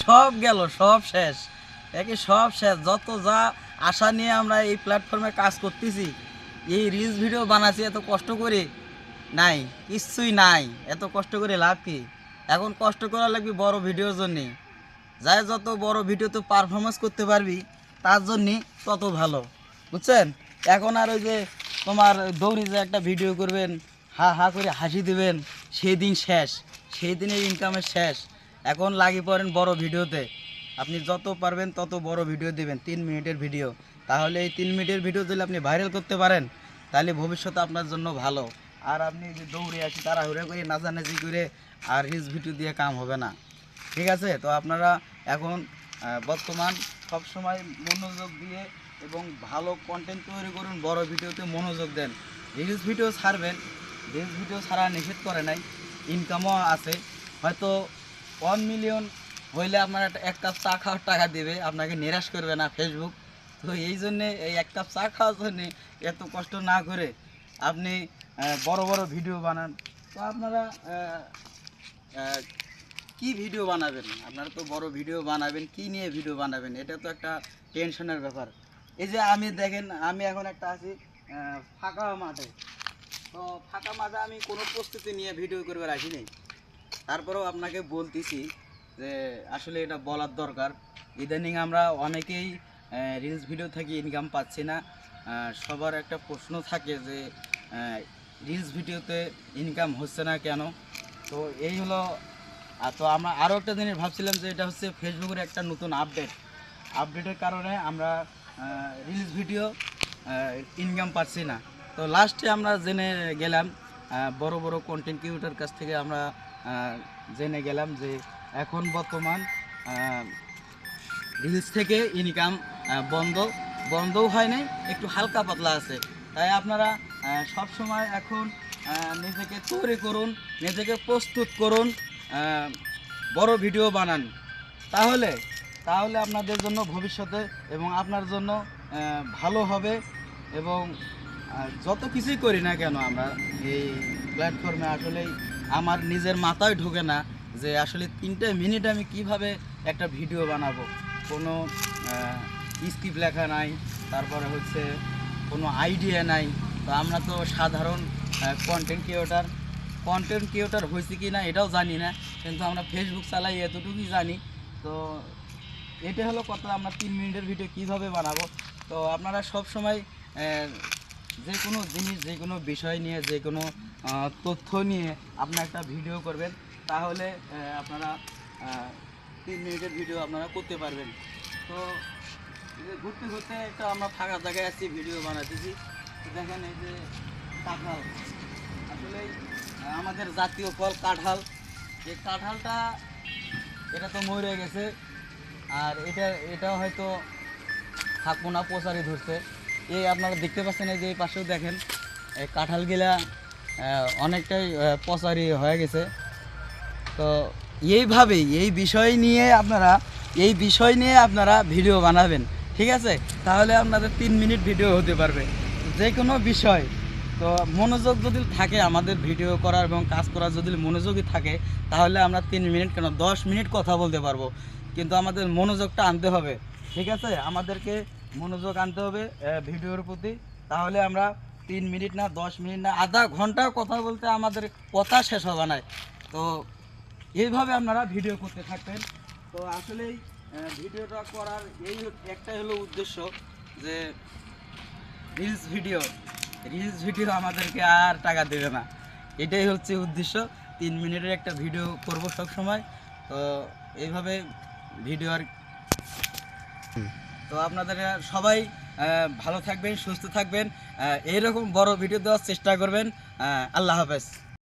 সব গেল, সব শেষ, সব শেষ। যত যা আশা নিয়ে আমরা এই প্ল্যাটফর্মে কাজ করতেছি, এই রিলস ভিডিও বানাচ্ছি এত কষ্ট করে, নাই কিচ্ছুই নাই। এত কষ্ট করে লাভ কি? এখন কষ্ট করা লাগবে বড় ভিডিওর জন্যে। যাই যত বড় ভিডিওতে পারফরমেন্স করতে পারবি তার জন্যে তত ভালো, বুঝছেন? এখন আর ওই যে তোমার দৌড়ি যে একটা ভিডিও করবেন, হা হা করে হাসি দেবেন, সেই দিন শেষ, সেই দিনের ইনকামের শেষ। এখন লাগি পড়েন বড় ভিডিওতে। আপনি যত পারবেন তত বড় ভিডিও দেবেন, 3 মিনিটের ভিডিও। তাহলে এই 3 মিনিটের ভিডিও যদি আপনি ভাইরাল করতে পারেন, তাহলে ভবিষ্যতে আপনার জন্য ভালো। আর আপনি যে দৌড়ে আসি তাড়াহুড়া করে নাচানাচি করে আর রিলস ভিডিও দিয়ে কাম হবে না, ঠিক আছে? তো আপনারা এখন বর্তমান সবসময় মনোযোগ দিয়ে এবং ভালো কন্টেন্ট তৈরি করুন, বড় ভিডিওতে মনোযোগ দেন। রিলস ভিডিও ছাড়বেন, রিলস ভিডিও ছাড়া নিষেধ করে নাই, ইনকামও আছে। হয়তো 1 মিলিয়ন হইলে আপনার এক কাপ চা খাওয়ার টাকা দেবে, আপনাকে নিরাশ করবে না ফেসবুক। তো এই জন্যে এই এক কাপ চা খাওয়ার জন্যে এত কষ্ট না করে আপনি বড় বড় ভিডিও বানান। তো আপনারা কি ভিডিও বানাবেন? আপনারা তো বড় ভিডিও বানাবেন, কি নিয়ে ভিডিও বানাবেন? এটা তো একটা টেনশনের ব্যাপার। এই যে আমি দেখেন, আমি এখন একটা আছি ফাঁকা মাঠে। তো ফাঁকা মাঠে আমি কোনো প্রস্তুতি নিয়ে ভিডিও করবে রাখি নেই। তারপরেও আপনাকে বলতেছি যে আসলে এটা বলার দরকার। ইদানিং আমরা অনেকেই রিলস ভিডিও থেকে ইনকাম পাচ্ছি না। সবার একটা প্রশ্ন থাকে যে রিলস ভিডিওতে ইনকাম হচ্ছে না কেন? তো এই হলো। তো আমরা আরও একটা জিনিস ভাবছিলাম যে এটা হচ্ছে ফেসবুকের একটা নতুন আপডেটের কারণে আমরা রিলস ভিডিও ইনকাম পাচ্ছি না। তো লাস্টে আমরা জেনে গেলাম বড় বড় কন্টেন্ট ক্রিয়েটর কাছ থেকে আমরা জেনে গেলাম যে এখন বর্তমান রিলস থেকে ইনকাম বন্ধও হয় নাই, একটু হালকা পাতলা আছে। তাই আপনারা সব সময় এখন নিজেকে তৈরি করুন, নিজেকে প্রস্তুত করুন, বড় ভিডিও বানান। তাহলে আপনাদের জন্য ভবিষ্যতে এবং আপনার জন্য ভালো হবে। এবং যত কিছুই করি না কেন আমরা এই প্ল্যাটফর্মে, আসলেই আমার নিজের মাথায় ঢোকে না যে আসলে 3 মিনিট আমি কিভাবে একটা ভিডিও বানাবো। কোনো স্ক্রিপ্ট লেখা নাই, তারপরে হচ্ছে কোনো আইডিয়া নাই। তো আমরা তো সাধারণ কন্টেন্ট ক্রিয়েটর হয়েছে কি না এটাও জানি না, কিন্তু আমরা ফেসবুক চালাই এতটুকুই জানি। তো এটা হলো কথা, আমরা 3 মিনিটের ভিডিও কিভাবে বানাবো। তো আপনারা সব সময় যে কোনো জিনিস, যে কোনো বিষয় নিয়ে, যে কোনো তথ্য নিয়ে আপনারা একটা ভিডিও করবেন, তাহলে আপনারা 3 মিনিটের ভিডিও আপনারা করতে পারবেন। তো ঘুরতে ঘুরতে একটা আমরা ফাঁকা জায়গায় আসছি, ভিডিও বানাতেছি। দেখেন এই যে কাঁঠাল, আসলে আমাদের জাতীয় ফল কাঁঠাল। এই কাঁঠালটা এটা তো মরে গেছে, আর এটাও হয়তো থাকবো না, পচারি ধরছে। এই আপনারা দেখতে পাচ্ছেন, এই যে এই পাশেও দেখেন এই কাঁঠালগুলা অনেকটাই পচারি হয়ে গেছে। তো এইভাবেই এই বিষয় নিয়ে আপনারা ভিডিও বানাবেন, ঠিক আছে? তাহলে আপনাদের 3 মিনিট ভিডিও হতে পারবে, যে কোনো বিষয়। তো মনোযোগ যদি থাকে আমাদের ভিডিও করার এবং কাজ করার, যদি মনোযোগই থাকে, তাহলে আমরা 3 মিনিট কেন 10 মিনিট কথা বলতে পারবো। কিন্তু আমাদের মনোযোগটা আনতে হবে, ঠিক আছে? আমাদেরকে মনোযোগ আনতে হবে ভিডিওর প্রতি। তাহলে আমরা 3 মিনিট না, 10 মিনিট না, আধা ঘন্টা কথা বলতে আমাদের কথা শেষ হবে না। তো এইভাবে আপনারা ভিডিও করতে থাকবেন। তো আসলেই ভিডিওটা করার এই একটাই হলো উদ্দেশ্য যে রিলস ভিডিও আমাদেরকে আর টাকা দেবে না, এটাই হচ্ছে উদ্দেশ্য। 3 মিনিটের একটা ভিডিও করব সব সময়। তো এইভাবে ভিডিও আর। তো আপনাদের সবাই ভালো থাকবেন, সুস্থ থাকবেন, এইরকম বড় ভিডিও দেওয়ার চেষ্টা করবেন। আল্লাহ হাফেজ।